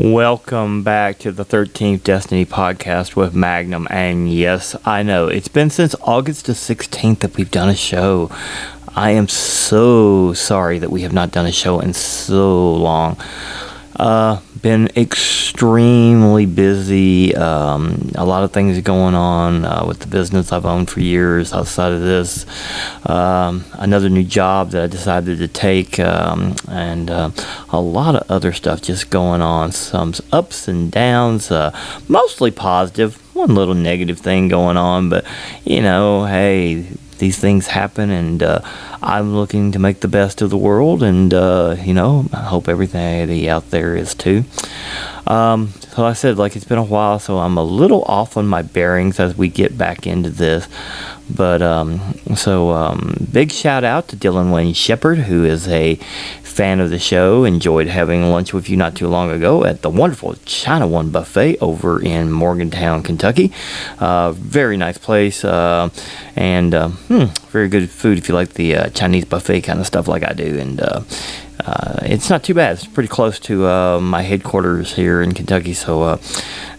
Welcome back to the 13th Destiny podcast with Magnum. And yes, I know it's been since August the 16th that we've done a show. I am so sorry that we have not done a show in so long. Been extremely busy. A lot of things going on with the business I've owned for years outside of this. Another new job that I decided to take, and a lot of other stuff just going on. Some ups and downs, mostly positive. One little negative thing going on, but hey, these things happen, and I'm looking to make the best of the world, and I hope everybody out there is too. So I said, it's been a while, so I'm a little off on my bearings as we get back into this. But big shout out to Dylan Wayne Shepherd, who is a fan of the show. Enjoyed having lunch with you not too long ago at the wonderful China One Buffet over in Morgantown, Kentucky. Very nice place, and very good food if you like the Chinese buffet kind of stuff like I do. And it's not too bad. It's pretty close to my headquarters here in Kentucky, so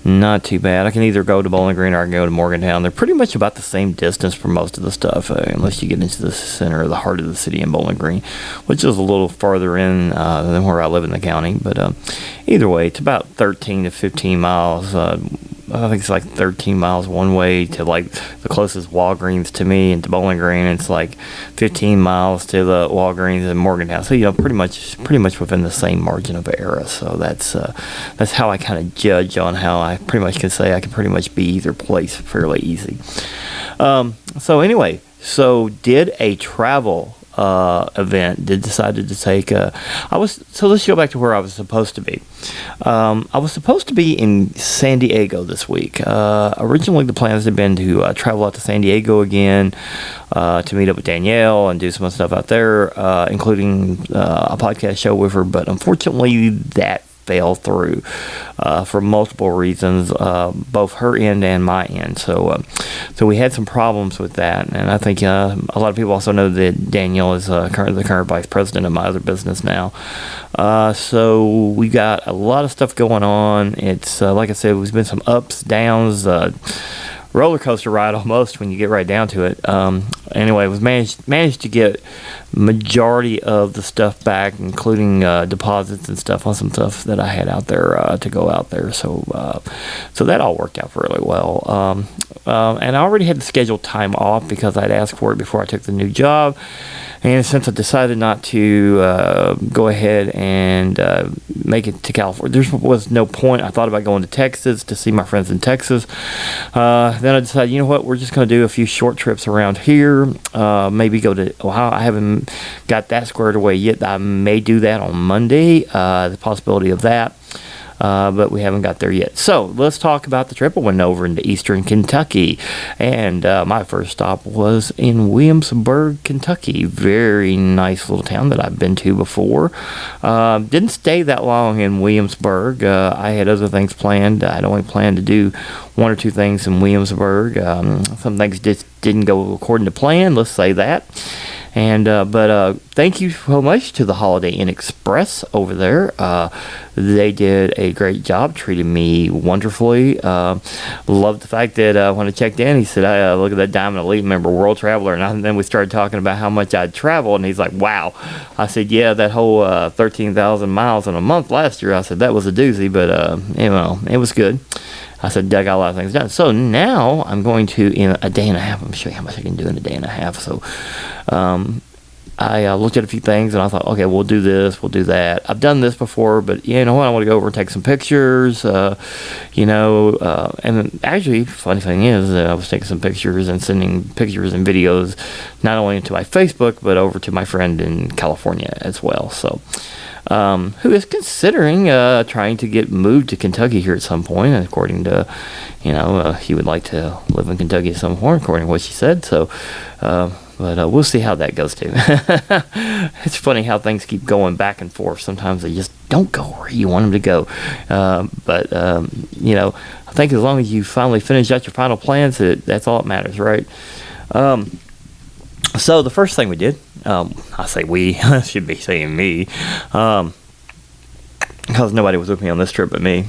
not too bad. I can either go to Bowling Green or I can go to Morgantown. They're pretty much about the same distance for most of the stuff, unless you get into the center or the heart of the city in Bowling Green, which is a little farther in than where I live in the county. But either way, it's about 13 to 15 miles. I think it's 13 miles one way to the closest Walgreens to me, and to Bowling Green it's 15 miles to the Walgreens in Morgantown. So pretty much within the same margin of error. So that's how I kind of judge on how I pretty much can say I can pretty much be either place fairly easy. So did a travel event. Decided to take so let's go back to where I was supposed to be. I was supposed to be in San Diego this week. Originally the plans had been to travel out to San Diego again, to meet up with Danielle and do some stuff out there, including a podcast show with her, but unfortunately that fell through for multiple reasons, both her end and my end. So we had some problems with that, and I think a lot of people also know that Danielle is the current vice president of my other business now. So we got a lot of stuff going on. It's like I said, there's been some ups, downs, roller coaster ride almost when you get right down to it. Anyway, was managed to get majority of the stuff back, including deposits and stuff on some stuff that I had out there to go out there. So that all worked out really well. And I already had the scheduled time off because I'd asked for it before I took the new job. And since I decided not to go ahead and make it to California, there was no point. I thought about going to Texas to see my friends in Texas. Then I decided, you know what, we're just going to do a few short trips around here. Maybe go to Ohio. I haven't got that squared away yet. I may do that on Monday, the possibility of that. But we haven't got there yet. So let's talk about the trip. I went over into eastern Kentucky, and my first stop was in Williamsburg, Kentucky. Very nice little town that I've been to before. Didn't stay that long in Williamsburg. I had other things planned. I'd only planned to do one or two things in Williamsburg. Some things just didn't go according to plan, let's say that. And but thank you so much to the Holiday Inn Express over there. They did a great job, treated me wonderfully. Loved the fact that when I checked in, he said, look at that Diamond Elite member, World Traveler. And then we started talking about how much I'd traveled, and he's like, wow. I said, yeah, that whole 13,000 miles in a month last year, I said, that was a doozy, but it was good. I said, I got a lot of things done. So now I'm going to, in a day and a half, I'm going to show you how much I can do in a day and a half. So I looked at a few things, and I thought, okay, we'll do this, we'll do that. I've done this before, but you know what? I want to go over and take some pictures, and then actually, funny thing is, I was taking some pictures and sending pictures and videos, not only to my Facebook, but over to my friend in California as well. So, who is considering trying to get moved to Kentucky here at some point, according to, he would like to live in Kentucky at some point, according to what she said. So, but we'll see how that goes too. It's funny how things keep going back and forth. Sometimes they just don't go where you want them to go. But I think as long as you finally finish out your final plans, that's all that matters, right? So the first thing we did, I say we, I should be saying me. because nobody was with me on this trip but me.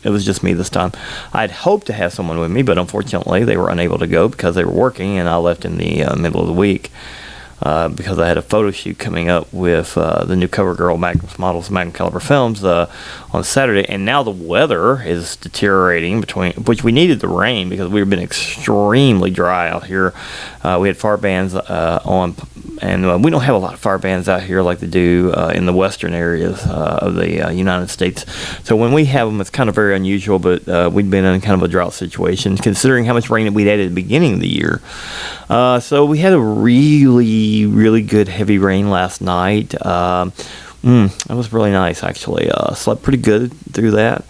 It was just me this time. I'd hoped to have someone with me, but unfortunately they were unable to go because they were working, and I left in the middle of the week because I had a photo shoot coming up with the new CoverGirl Magnum Models Magnum Caliber Films on Saturday. And now the weather is deteriorating, which we needed the rain because we've been extremely dry out here. We had fire bans on, and we don't have a lot of fire bans out here like they do in the western areas of the United States. So when we have them, it's kind of very unusual, but we'd been in kind of a drought situation considering how much rain we'd had at the beginning of the year. So we had a really good heavy rain last night. It was really nice, actually. Slept pretty good through that.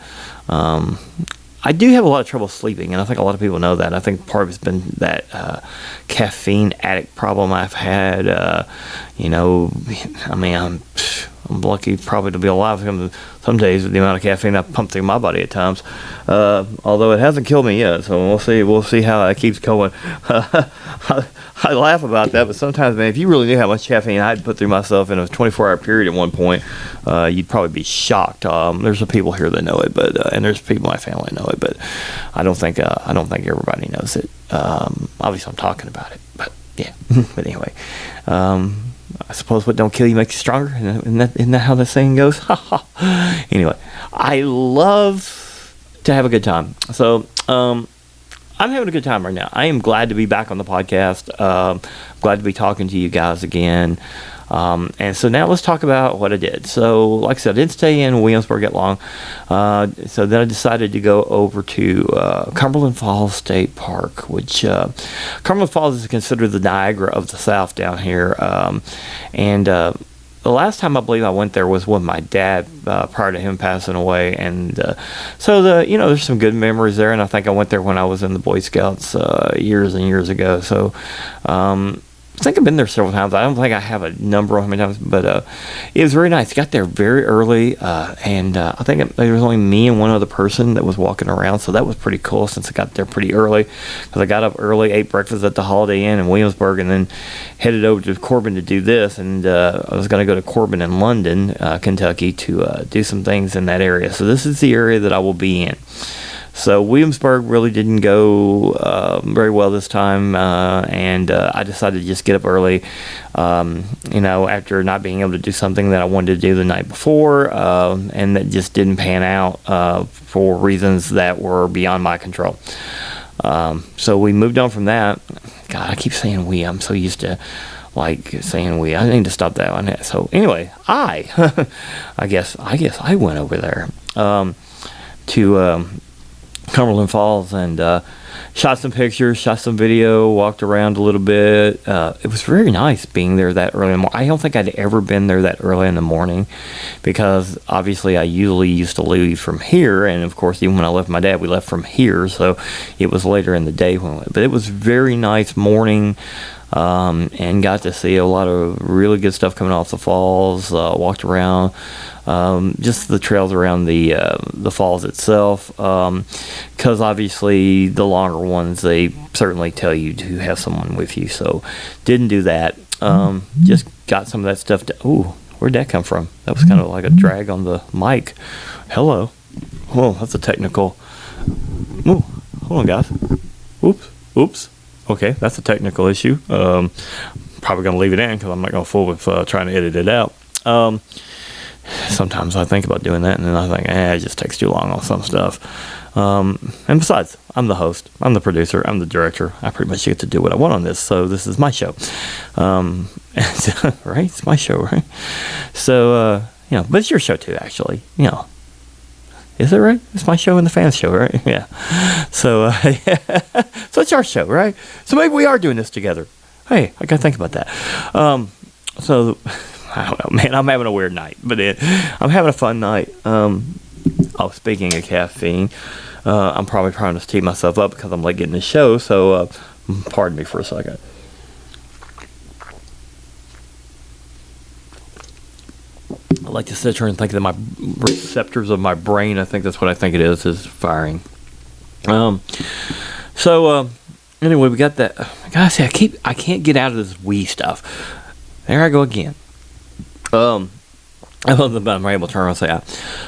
I do have a lot of trouble sleeping, and I think a lot of people know that. I think part of it's been that caffeine addict problem I've had. I'm lucky probably to be alive some days with the amount of caffeine I pump through my body at times. Although it hasn't killed me yet, so we'll see how that keeps going. I laugh about that, but sometimes, man, if you really knew how much caffeine I'd put through myself in a 24-hour period at one point, you'd probably be shocked. There's some people here that know it, but and there's people in my family know it, but I don't think everybody knows it. Obviously, I'm talking about it, but yeah. But anyway, I suppose what don't kill you makes you stronger. Isn't that how the saying goes? Anyway, I love to have a good time. So, I'm having a good time right now. I am glad to be back on the podcast. Glad to be talking to you guys again. And so now let's talk about what I did. So, like I said, I didn't stay in Williamsburg that long. So then I decided to go over to Cumberland Falls State Park, which Cumberland Falls is considered the Niagara of the South down here. The last time I believe I went there was with my dad prior to him passing away, and so there's some good memories there. And I think I went there when I was in the Boy Scouts years and years ago. So I think I've been there several times. I don't think I have a number of how many times, but it was very nice. Got there very early, and I think there was only me and one other person that was walking around, so that was pretty cool since I got there pretty early. Because I got up early, ate breakfast at the Holiday Inn in Williamsburg, and then headed over to Corbin to do this. And I was going to go to Corbin and London, Kentucky, to do some things in that area. So this is the area that I will be in. So Williamsburg really didn't go very well this time, and I decided to just get up early, after not being able to do something that I wanted to do the night before, and that just didn't pan out for reasons that were beyond my control. So we moved on from that. God, I keep saying we. I'm so used to saying we. I need to stop that one. So anyway, I guess I went over there to Cumberland Falls and shot some pictures, shot some video, walked around a little bit. It was very nice being there that early in the morning. I don't think I'd ever been there that early in the morning because obviously I usually used to leave from here, and of course even when I left my dad we left from here, so it was later in the day when we went. But it was very nice morning. And got to see a lot of really good stuff coming off the falls. Walked around, just the trails around the falls itself. Because obviously the longer ones, they certainly tell you to have someone with you. So didn't do that. Just got some of that stuff. Ooh, where'd that come from? That was kind of like a drag on the mic. Hello. Whoa, that's a technical. Ooh, hold on, guys. Oops. Okay, that's a technical issue. Probably going to leave it in because I'm not going to fool with trying to edit it out. Sometimes I think about doing that, and then I think, it just takes too long on some stuff. And besides, I'm the host, I'm the producer, I'm the director. I pretty much get to do what I want on this, so this is my show. Right? It's my show, right? So, but it's your show too, actually. Is it right? It's my show and the fans' show, right? Yeah. So, so it's our show, right? So maybe we are doing this together. Hey, I gotta think about that. So, I don't know, man. I'm having a weird night, but I'm having a fun night. Speaking of caffeine, I'm probably trying to tee myself up because I'm late getting the show. So, pardon me for a second. I like to sit here and think that my receptors of my brain, I think that's what I think it is firing. Anyway, we got that. I gotta say, I can't get out of this Wii stuff. There I go again. I'm able to turn around and say, yeah.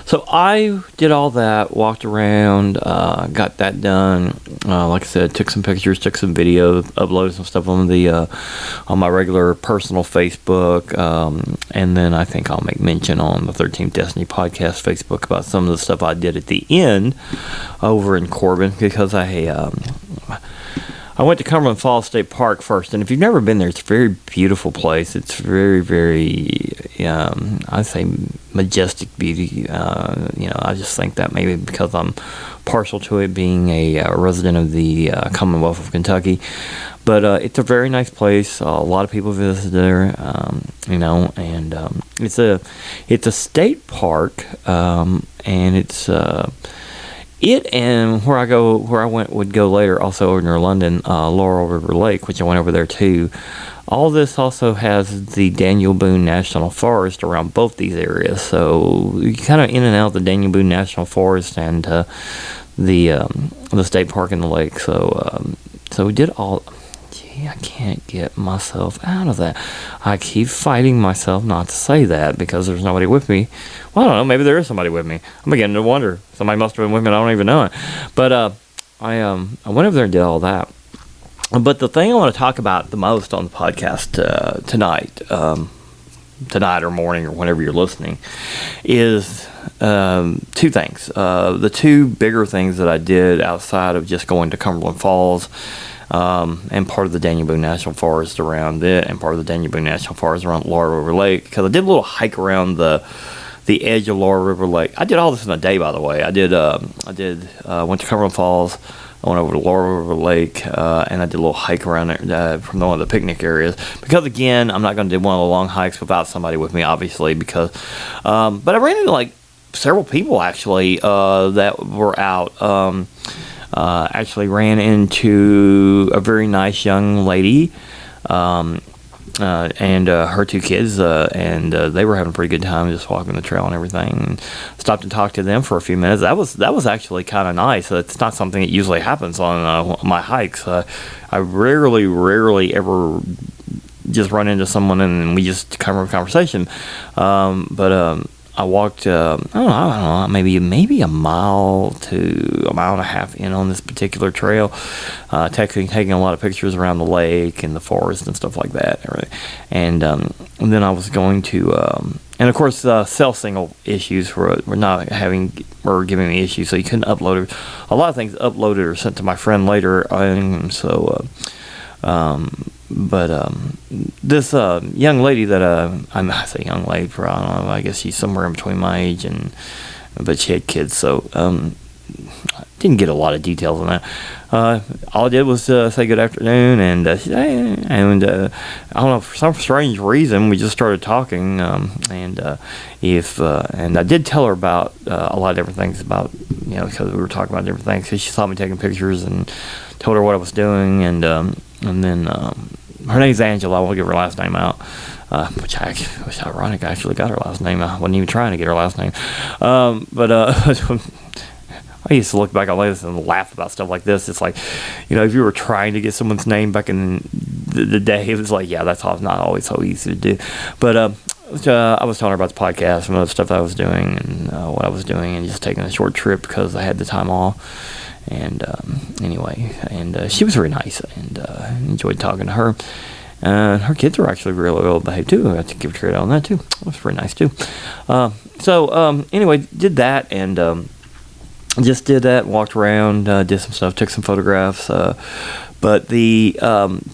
So I did all that, walked around, got that done. Like I said, took some pictures, took some video, uploaded some stuff on on my regular personal Facebook, and then I think I'll make mention on the 13th Destiny podcast Facebook about some of the stuff I did at the end over in Corbin, because I went to Cumberland Falls State Park first, and if you've never been there, it's a very beautiful place. It's very, very, I'd say majestic beauty. I just think that maybe because I'm partial to it, being a resident of the Commonwealth of Kentucky. But it's a very nice place. A lot of people visit there, and it's a state park, and it's it and where I would go later, also over near London, Laurel River Lake, which I went over there too. All this also has the Daniel Boone National Forest around both these areas, so you kind of in and out the Daniel Boone National Forest and the state park and the lake. So we did all. I can't get myself out of that. I keep fighting myself not to say that because there's nobody with me. Well, I don't know. Maybe there is somebody with me. I'm beginning to wonder. Somebody must have been with me and I don't even know it. But I went over there and did all that. But the thing I want to talk about the most on the podcast tonight or morning or whenever you're listening, is two things. The two bigger things that I did outside of just going to Cumberland Falls, and part of the Daniel Boone National Forest around it, and part of the Daniel Boone National Forest around Laurel River Lake, because I did a little hike around the edge of Laurel River Lake. I did all this in a day, by the way. I went to Cumberland Falls, I went over to Laurel River Lake, and I did a little hike around there from one of the picnic areas. Because again, I'm not going to do one of the long hikes without somebody with me, obviously, because, but I ran into several people actually that were out. Actually ran into a very nice young lady and her two kids, and they were having a pretty good time just walking the trail and everything. Stopped and talked to them for a few minutes. That was actually kind of nice. It's not something that usually happens on my hikes. I rarely ever just run into someone and we just come to a conversation. But I walked, I don't know, maybe a mile to a mile and a half in on this particular trail, taking a lot of pictures around the lake and the forest and stuff like that. And then I was going to, and of course, cell signal issues were giving me issues, so you couldn't upload it. A lot of things uploaded or sent to my friend later, and so. But this young lady that I say young lady, for I don't know, I guess she's somewhere in between my age but she had kids, so didn't get a lot of details on that. All I did was say good afternoon, and I don't know, for some strange reason we just started talking, and I did tell her about a lot of different things about, because we were talking about different things, because she saw me taking pictures and told her what I was doing, and then her name's Angela. I won't give her last name out, which was ironic. I actually got her last name. I wasn't even trying to get her last name, but I used to look back on this and laugh about stuff like this. It's like, if you were trying to get someone's name back in the day, it was like, yeah, that's not always so easy to do. But I was telling her about the podcast and other stuff that I was doing and what I was doing, and just taking a short trip because I had the time off. And anyway, she was very nice, and enjoyed talking to her. Her kids were actually really well behaved too. I got to give credit on that too. It was very nice too. So anyway, did that, and just did that. Walked around, did some stuff, took some photographs. But the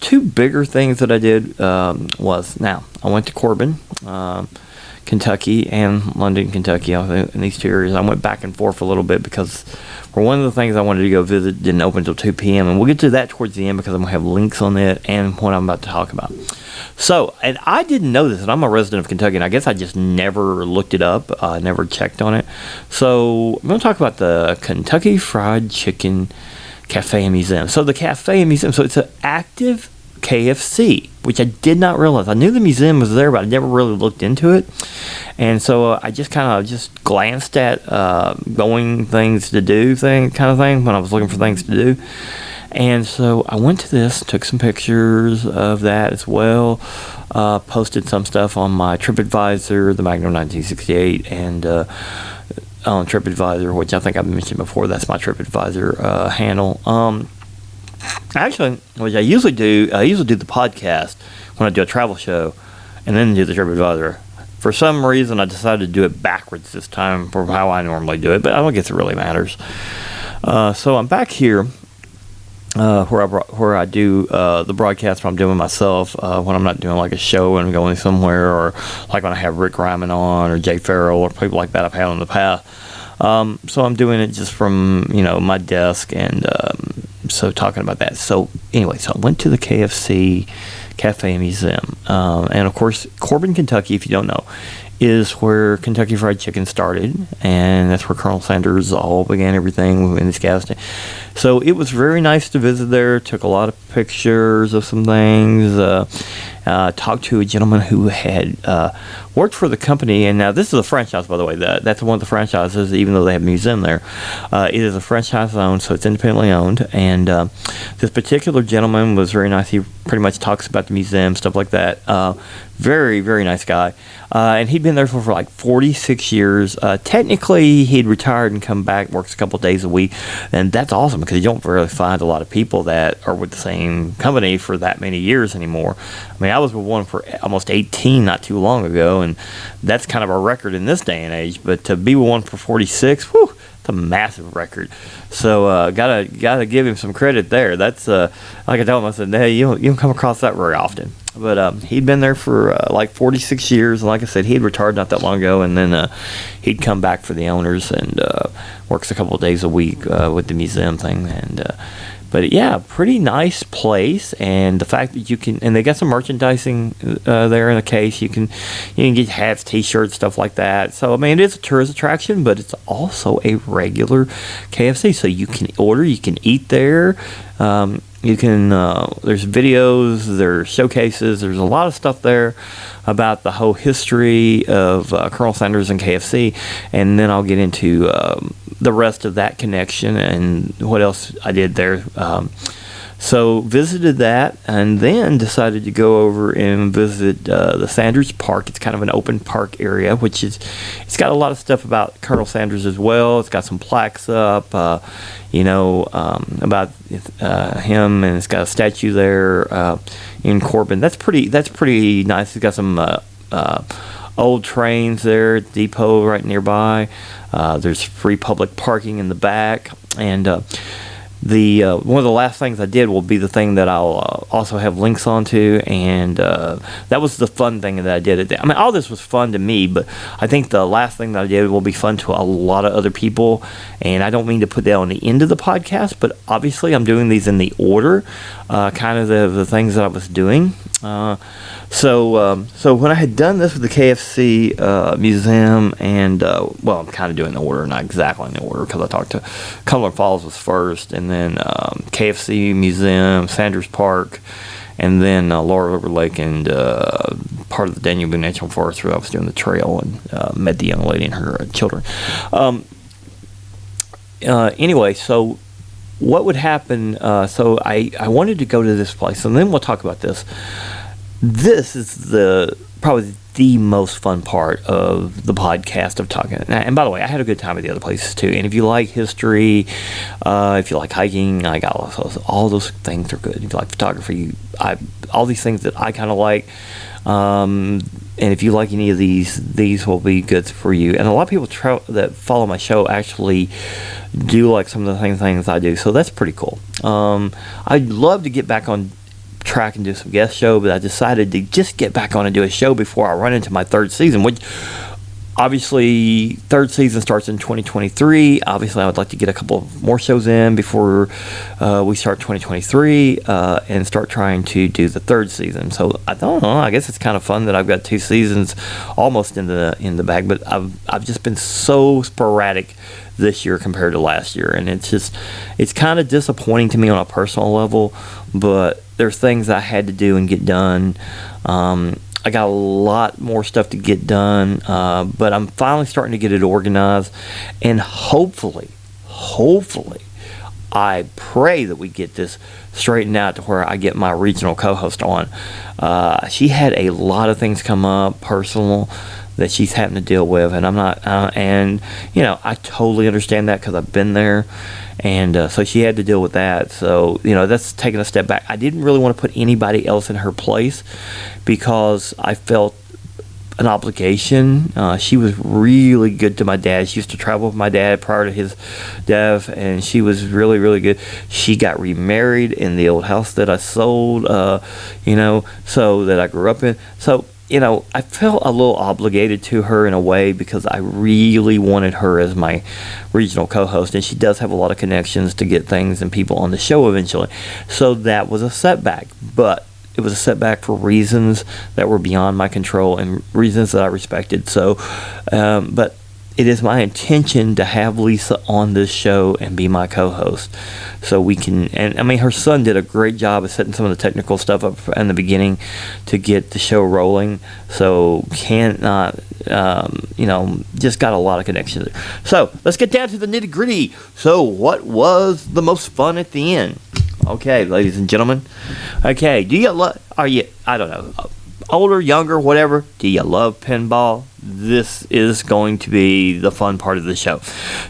two bigger things that I did was, I went to Corbin, Kentucky, and London, Kentucky. In these two areas, I went back and forth a little bit because for one of the things I wanted to go visit didn't open until 2 p.m. and we'll get to that towards the end because I'm going to have links on it and what I'm about to talk about. So, and I didn't know this, and I'm a resident of Kentucky, and I guess I just never looked it up, never checked on it. So I'm going to talk about the Kentucky Fried Chicken Cafe and Museum. So the Cafe and Museum, so it's an active KFC, which I did not realize. I knew the museum was there, but I never really looked into it. And so I just kind of just glanced at going things to do kind of thing when I was looking for things to do. And so I went to this, took some pictures of that as well, posted some stuff on my TripAdvisor, the Magnum 1968, and on TripAdvisor, which I think I've mentioned before. That's my TripAdvisor handle. Actually, what I usually do the podcast when I do a travel show, and then do the TripAdvisor. For some reason, I decided to do it backwards this time for how I normally do it, but I don't guess it really matters. So I'm back here where I do the broadcast when I'm doing myself, when I'm not doing like a show and I'm going somewhere, or like when I have Rick Ryman on or Jay Farrell or people like that I've had in the past. So I'm doing it just from my desk, and so talking about that. So anyway, so I went to the KFC Cafe Museum, and of course Corbin, Kentucky, if you don't know, is where Kentucky Fried Chicken started, and that's where Colonel Sanders all began everything in this gas station. So it was very nice to visit there. Took a lot of pictures of some things. Talked to a gentleman who had worked for the company, and now this is a franchise, by the way. That's one of the franchises, even though they have a museum there. It is a franchise owned, so it's independently owned. And this particular gentleman was very nice. He pretty much talks about the museum, stuff like that. Very, very nice guy. And he'd been there for like 46 years. Technically, he'd retired and come back, works a couple days a week. And that's awesome, because you don't really find a lot of people that are with the same company for that many years anymore. I mean, I was with one for almost 18 not too long ago, and that's kind of a record in this day and age. But to be with one for 46, whew, it's a massive record. So gotta give him some credit there. That's like I told him, I said, hey, you don't come across that very often. But he'd been there for like 46 years, and like I said, he'd retired not that long ago, and then he'd come back for the owners and works a couple of days a week with the museum thing. And but yeah, pretty nice place, and the fact that you can, and they got some merchandising there in the case. You can get hats, T-shirts, stuff like that. So I mean, it is a tourist attraction, but it's also a regular KFC. So you can order, you can eat there. You can, there's videos, there's showcases, there's a lot of stuff there about the whole history of Colonel Sanders and KFC, and then I'll get into the rest of that connection and what else I did there. So visited that, and then decided to go over and visit the Sanders Park. It's kind of an open park area, it's got a lot of stuff about Colonel Sanders as well. It's got some plaques up, about him, and it's got a statue there in Corbin. That's pretty nice. It's got some old trains there at the depot right nearby. There's free public parking in the back, and one of the last things I did will be the thing that I'll also have links onto, and that was the fun thing that I did. I mean, all this was fun to me, but I think the last thing that I did will be fun to a lot of other people, and I don't mean to put that on the end of the podcast, but obviously I'm doing these in the order, kind of the things that I was doing. So when I had done this with the KFC Museum, and well, I'm kind of doing the order, not exactly in the order, because I talked to Cumberland Falls was first, and then KFC Museum, Sanders Park, and then Laurel River Lake, and part of the Danube National Forest, where I was doing the trail and met the young lady and her children. Anyway, so what would happen? So I wanted to go to this place, and then we'll talk about this. This is probably the most fun part of the podcast of talking. And by the way, I had a good time at the other places too. And if you like history, if you like hiking, I got all those things are good. If you like photography, all these things that I kind of like. And if you like any of these will be good for you. And a lot of people that follow my show actually do like some of the things I do. So that's pretty cool. I'd love to get back on track and do some guest show, but I decided to just get back on and do a show before I run into my third season, which obviously third season starts in 2023. Obviously I would like to get a couple of more shows in before we start 2023 and start trying to do the third season. So I don't know, I guess it's kind of fun that I've got 2 seasons almost in the bag, but I've just been so sporadic this year compared to last year, and it's kind of disappointing to me on a personal level, but there's things I had to do and get done. I got a lot more stuff to get done, but I'm finally starting to get it organized, and hopefully I pray that we get this straightened out to where I get my regional co-host on. She had a lot of things come up, personal, that she's having to deal with, and I'm not, and I totally understand that because I've been there, and so she had to deal with that. So that's taking a step back. I didn't really want to put anybody else in her place because I felt an obligation. She was really good to my dad. She used to travel with my dad prior to his death, and she was really, really good. She got remarried in the old house that I sold, so that I grew up in. So, I felt a little obligated to her in a way because I really wanted her as my regional co-host, and she does have a lot of connections to get things and people on the show eventually. So that was a setback, but it was a setback for reasons that were beyond my control and reasons that I respected. So, but it is my intention to have Lisa on this show and be my co-host, so we can. And I mean, her son did a great job of setting some of the technical stuff up in the beginning to get the show rolling. So just got a lot of connections. So let's get down to the nitty gritty. So what was the most fun at the end? Okay, ladies and gentlemen. Okay, I don't know, older, younger, whatever, do you love pinball? This is going to be the fun part of the show.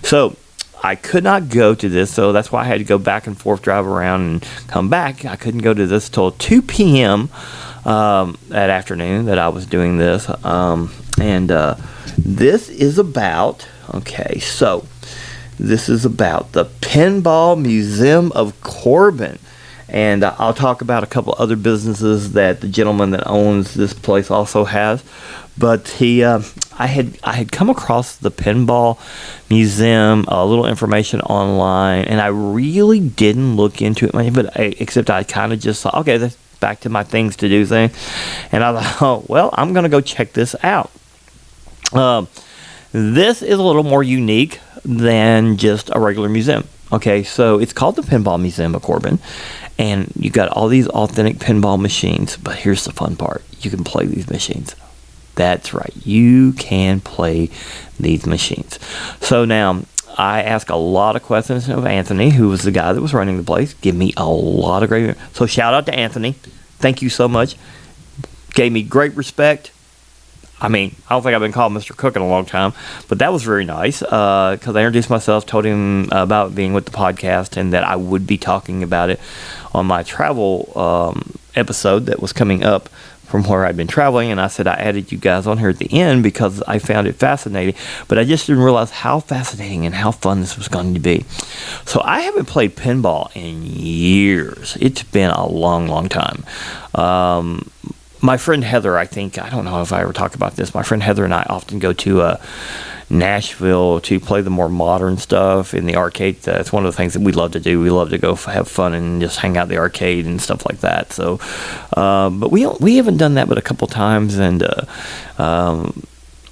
So, I could not go to this, so that's why I had to go back and forth, drive around, and come back. I couldn't go to this till 2 p.m. That afternoon that I was doing this. This is about, this is about the Pinball Museum of Corbin. And I'll talk about a couple other businesses that the gentleman that owns this place also has. But I had come across the Pinball Museum, a little information online, and I really didn't look into it much, except I kind of just thought, okay, that's back to my things to do thing. And I thought, I'm going to go check this out. This is a little more unique than just a regular museum. Okay, so it's called the Pinball Museum of Corbin, and you got all these authentic pinball machines, but here's the fun part. You can play these machines. That's right, you can play these machines. So now, I asked a lot of questions of Anthony, who was the guy that was running the place. Give me a lot of great... So shout out to Anthony. Thank you so much. Gave me great respect. I mean, I don't think I've been called Mr. Cook in a long time, but that was very nice because I introduced myself, told him about being with the podcast and that I would be talking about it on my travel episode that was coming up from where I'd been traveling, and I said I added you guys on here at the end because I found it fascinating, but I just didn't realize how fascinating and how fun this was going to be. So I haven't played pinball in years. It's been a long, long time. My friend Heather, I don't know if I ever talk about this, my friend Heather and I often go to Nashville to play the more modern stuff in the arcade. That's one of the things that we love to do. We love to go have fun and just hang out in the arcade and stuff like that. So, but we haven't done that but a couple times, and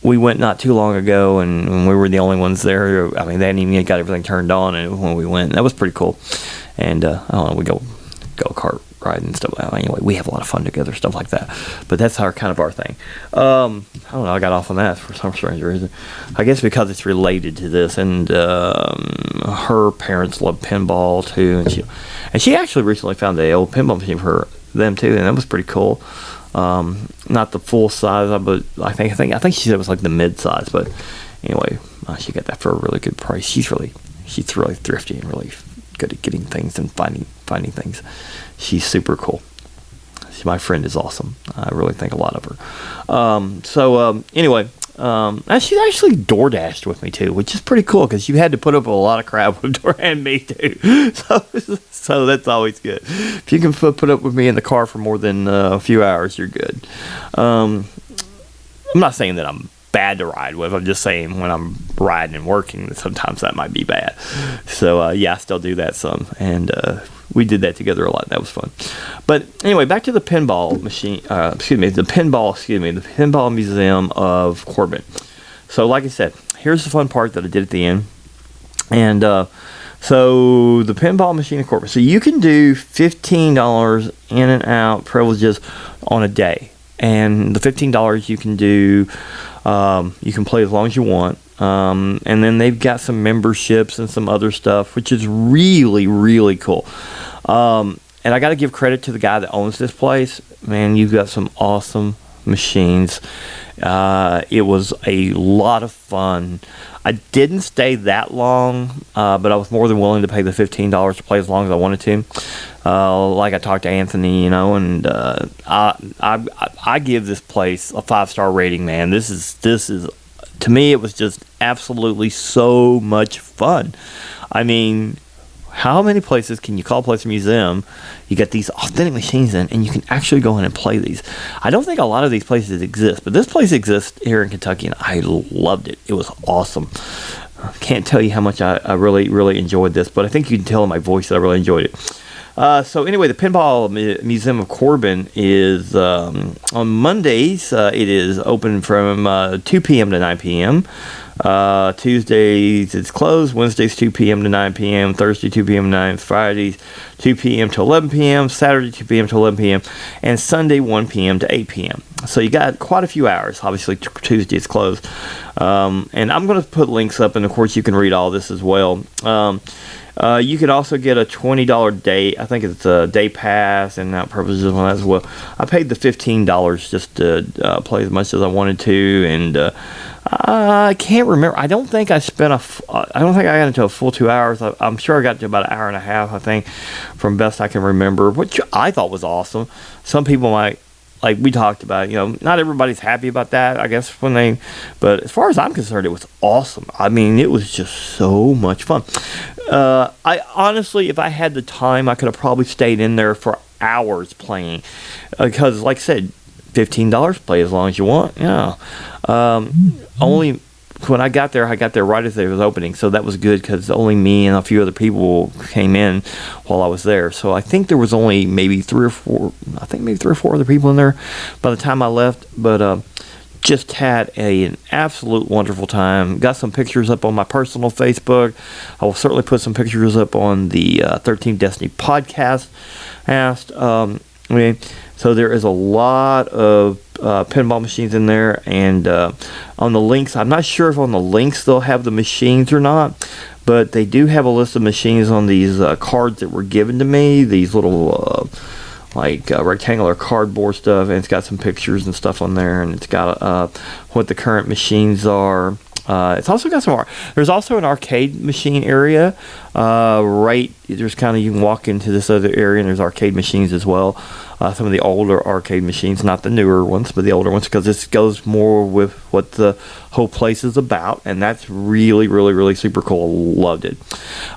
we went not too long ago, and we were the only ones there. I mean, they hadn't even got everything turned on, and when we went, that was pretty cool. And I don't know, we go kart ride and stuff. Anyway, we have a lot of fun together, stuff like that. But that's our thing. I don't know, I got off on that for some strange reason. I guess because it's related to this, and her parents love pinball too, and she actually recently found the old pinball machine for them too, and that was pretty cool. Not the full size, but I think she said it was like the mid size. But anyway, she got that for a really good price. She's really thrifty and really good at getting things and finding things. She's super cool. My friend is awesome. I really think a lot of her. Anyway, she actually DoorDashed with me too, which is pretty cool because you had to put up with a lot of crap with Dora and me too. So that's always good. If you can put up with me in the car for more than a few hours, you're good. I'm not saying that I'm bad to ride with. I'm just saying when I'm riding and working, sometimes that might be bad. So I still do that some, and we did that together a lot. That was fun. But anyway, back to the pinball the Pinball Museum of Corbin. So like I said, here's the fun part that I did at the end. And so the Pinball Machine of Corbin. So you can do $15 in and out privileges on a day. And the $15 you can do, you can play as long as you want. And then they've got some memberships and some other stuff, which is really, really cool. And I got to give credit to the guy that owns this place. Man, you've got some awesome machines. It was a lot of fun. I didn't stay that long, but I was more than willing to pay the $15 to play as long as I wanted to. Like I talked to Anthony, and I give this place a 5-star rating, man. This is to me, it was just absolutely so much fun. I mean, how many places can you call a place a museum? You get these authentic machines in, and you can actually go in and play these. I don't think a lot of these places exist, but this place exists here in Kentucky, and I loved it. It was awesome. I can't tell you how much I really, really enjoyed this, but I think you can tell in my voice that I really enjoyed it. So anyway, the Pinball Museum of Corbin is on Mondays. It is open from 2 p.m. to 9 p.m. Tuesdays it's closed. Wednesdays 2 p.m. to 9 p.m. Thursday 2 p.m. to 9. Fridays 2 p.m. to 11 p.m. Saturday 2 p.m. to 11 p.m. And Sunday 1 p.m. to 8 p.m. So you got quite a few hours. Obviously Tuesday is closed. And I'm going to put links up, and of course you can read all this as well. You could also get a $20 day. I think it's a day pass and that purposes on that as well. I paid the $15 just to play as much as I wanted to, and I can't remember. I don't think I got into a full 2 hours. I'm sure I got to about an hour and a half, I think, from best I can remember, which I thought was awesome. Some people might, like we talked about, not everybody's happy about that, I guess, but as far as I'm concerned, it was awesome. I mean, it was just so much fun. I honestly, if I had the time, I could have probably stayed in there for hours playing, because like I said, $15, play as long as you want. Only when I got there right as it was opening, so that was good because only me and a few other people came in while I was there. So I think there was only maybe three or four other people in there by the time I left, but just had an absolute wonderful time. Got some pictures up on my personal Facebook. I will certainly put some pictures up on the 13 Destiny podcast. So there is a lot of pinball machines in there, and on the links, I'm not sure if on the links they'll have the machines or not, but they do have a list of machines on these cards that were given to me, these little rectangular cardboard stuff, and it's got some pictures and stuff on there, and it's got what the current machines are. It's also got some art. There's also an arcade machine area. There's you can walk into this other area, and there's arcade machines as well. Some of the older arcade machines, not the newer ones, but the older ones, because this goes more with what the whole place is about, and that's really, really, really super cool. Loved it.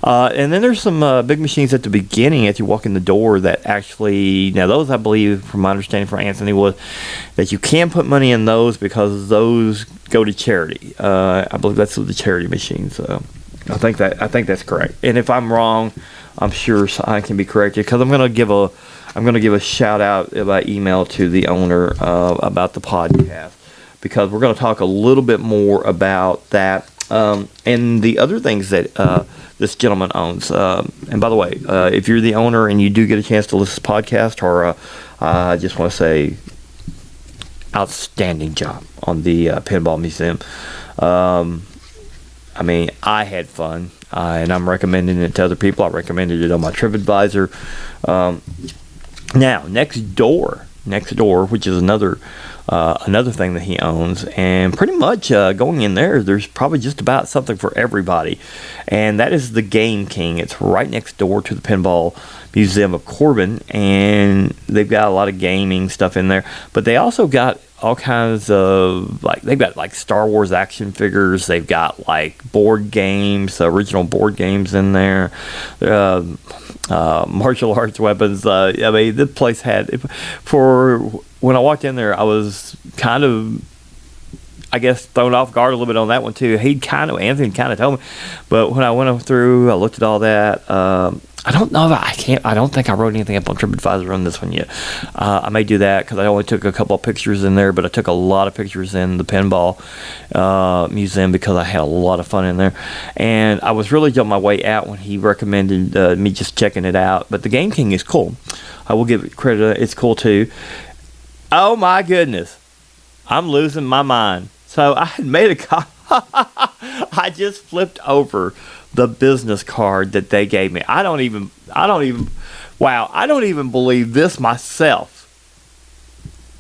And then there's some big machines at the beginning as you walk in the door that actually, now those I believe, from my understanding from Anthony, was that you can put money in those because those go to charity. I believe that's the charity machines. I think that's correct. And if I'm wrong, I'm sure I can be corrected, because I'm going to give a shout out by email to the owner about the podcast, because we're going to talk a little bit more about that and the other things that this gentleman owns. And by the way, if you're the owner and you do get a chance to listen to this podcast, or I just want to say, outstanding job on the Pinball Museum. I mean, I had fun, and I'm recommending it to other people. I recommended it on my TripAdvisor. Now, next door, which is another thing that he owns, and pretty much going in there's probably just about something for everybody, and that is the Game King. It's right next door to the Pinball Museum of Corbin, and they've got a lot of gaming stuff in there, but they also got all kinds of, they've got Star Wars action figures, they've got board games, original board games in there, martial arts weapons. I mean, this place had, when I walked in there, I was kind of, I guess, thrown off guard a little bit on that one too. Anthony kind of told me, but when I went through, I looked at all that. I don't know if I don't think I wrote anything up on TripAdvisor on this one yet. I may do that because I only took a couple of pictures in there, but I took a lot of pictures in the Pinball Museum because I had a lot of fun in there. And I was really on my way out when he recommended me just checking it out. But the Game King is cool. I will give it credit. It's cool too. Oh my goodness. I'm losing my mind. So I had made a I just flipped over the business card that they gave me. I don't even believe this myself.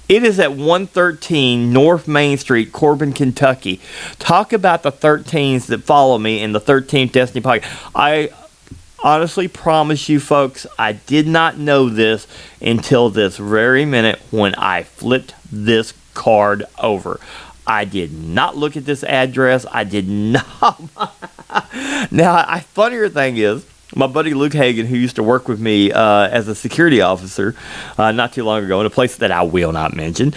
It is at 113 North Main Street, Corbin, Kentucky. Talk about the 13s that follow me in the 13th Destiny Podcast. I honestly promise you folks, I did not know this until this very minute when I flipped this card over. I did not look at this address. I did not. Now, a funnier thing is, my buddy Luke Hagan, who used to work with me as a security officer not too long ago in a place that I will not mention,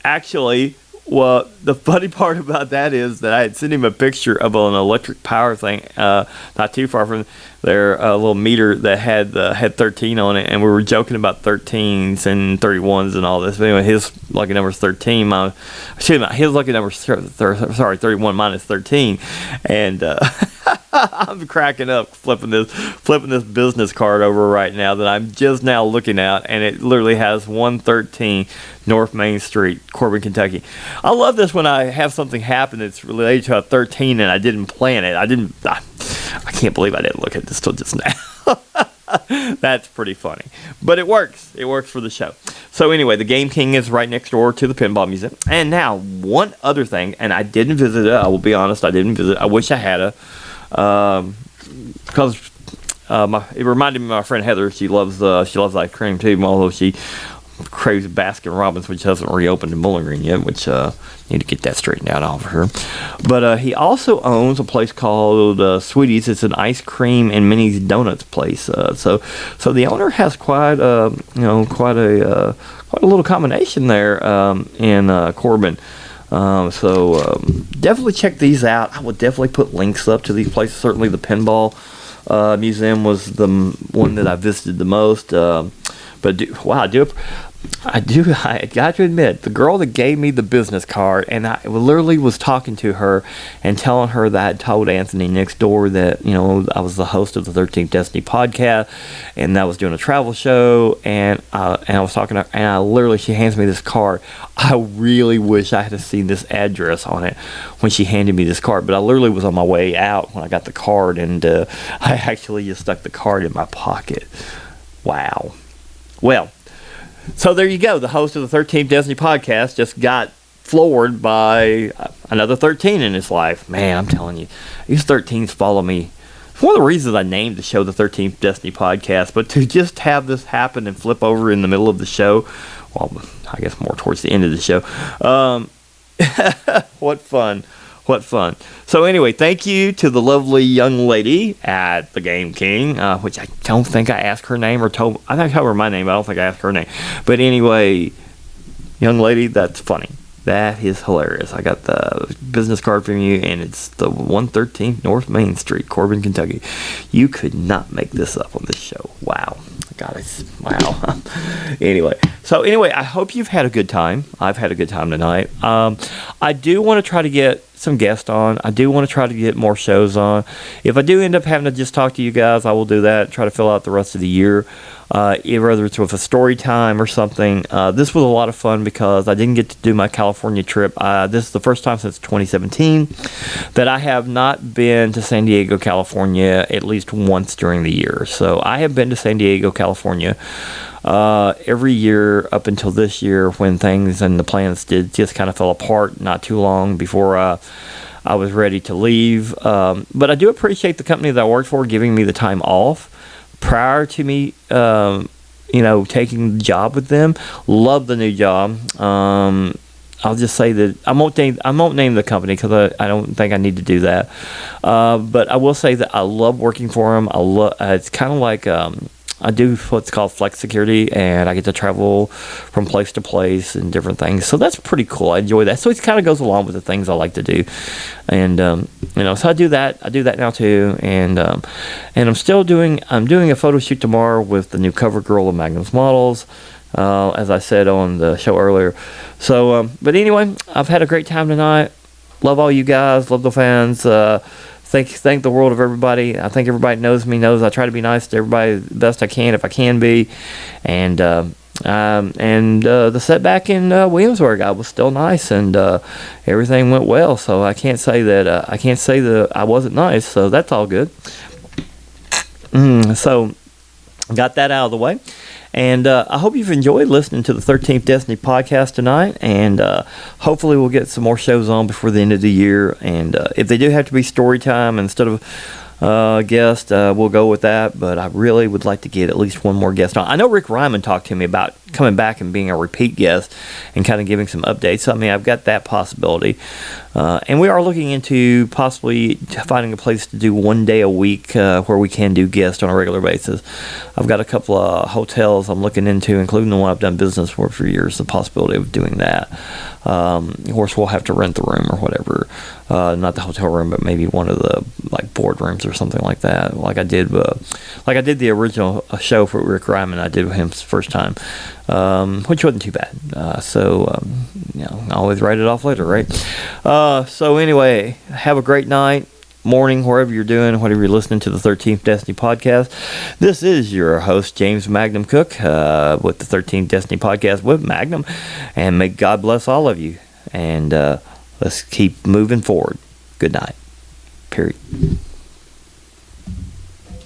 actually, well, the funny part about that is that I had sent him a picture of an electric power thing not too far from there, a little meter that had 13 on it, and we were joking about 13s and 31s and all this. But anyway, his lucky number is 13. His lucky number is 31 minus 13, and I'm cracking up flipping this business card over right now that I'm just now looking at, and it literally has 113 North Main Street, Corbin, Kentucky. I love this when I have something happen that's related to a 13 and I didn't plan it. I can't believe I didn't look at this till just now. That's pretty funny. But it works. It works for the show. So anyway, the Game King is right next door to the Pinball Museum. And now, one other thing, and I didn't visit it. I will be honest, I didn't visit it. I wish I had because it reminded me of my friend Heather. She loves ice cream too, although she craves Baskin Robbins, which hasn't reopened in Bowling Green yet, which need to get that straightened out over here. But he also owns a place called Sweeties. It's an ice cream and mini donuts place. So the owner has quite a little combination there in Corbin. So definitely check these out. I would definitely put links up to these places. Certainly the Pinball Museum was the one that I visited the most. But I got to admit, the girl that gave me the business card, and I literally was talking to her and telling her that I had told Anthony next door that, I was the host of the 13th Destiny podcast, and I was doing a travel show, and I was talking to her, and she hands me this card. I really wish I had seen this address on it when she handed me this card, but I literally was on my way out when I got the card, and I actually just stuck the card in my pocket. Wow. Well, so there you go. The host of the 13th Destiny podcast just got floored by another 13 in his life. Man, I'm telling you, these 13s follow me. It's one of the reasons I named the show the 13th Destiny podcast, but to just have this happen and flip over in the middle of the show, well, I guess more towards the end of the show. What fun. What fun. So anyway, thank you to the lovely young lady at the Game King, which I don't think I asked her name I think I told her my name, but I don't think I asked her name. But anyway, young lady, that's funny. That is hilarious. I got the business card from you, and it's the 113 North Main Street, Corbin, Kentucky. You could not make this up on this show. Wow. God, wow. Anyway, I hope you've had a good time. I've had a good time tonight. I do want to try to get some guests on. I do want to try to get more shows on. If I do end up having to just talk to you guys, I will do that. Try to fill out the rest of the year. Whether it's with a story time or something. This was a lot of fun because I didn't get to do my California trip. This is the first time since 2017 that I have not been to San Diego, California at least once during the year. So I have been to San Diego, California every year up until this year when things and the plans just kind of fell apart not too long before I was ready to leave. But I do appreciate the company that I worked for giving me the time off prior to me, taking the job with them. Love the new job. I'll just say that I won't name the company because I don't think I need to do that. But I will say that I love working for them. It's kind of like I do what's called flex security, and I get to travel from place to place and different things. So that's pretty cool. I enjoy that. So it kind of goes along with the things I like to do, and so I do that. I do that now too, and I'm doing a photo shoot tomorrow with the new cover girl of Magnum's Models, as I said on the show earlier. So, but anyway, I've had a great time tonight. Love all you guys. Love the fans. Thank the world of everybody. I think everybody knows I try to be nice to everybody the best I can if I can be. And And the setback in Williamsburg, I was still nice, and everything went well. So I can't say that I wasn't nice. So that's all good. So got that out of the way. And I hope you've enjoyed listening to the 13th Destiny podcast tonight. And hopefully we'll get some more shows on before the end of the year. And if they do have to be story time instead of guest, we'll go with that. But I really would like to get at least one more guest on. I know Rick Ryman talked to me about coming back and being a repeat guest and kind of giving some updates. I mean, I've got that possibility. And we are looking into possibly finding a place to do 1 day a week where we can do guests on a regular basis. I've got a couple of hotels I'm looking into, including the one I've done business for years, the possibility of doing that. Of course, we'll have to rent the room or whatever. Not the hotel room, but maybe one of the board rooms or something like that. Like I did the original show for Rick Ryman. I did with him the first time, which wasn't too bad. I always write it off later, right? So anyway, have a great night, morning, wherever you're doing, whatever you're listening to the 13th Destiny podcast. This is your host, James Magnum Cook, with the 13th Destiny podcast with Magnum, and may God bless all of you, and let's keep moving forward. Good night. Period.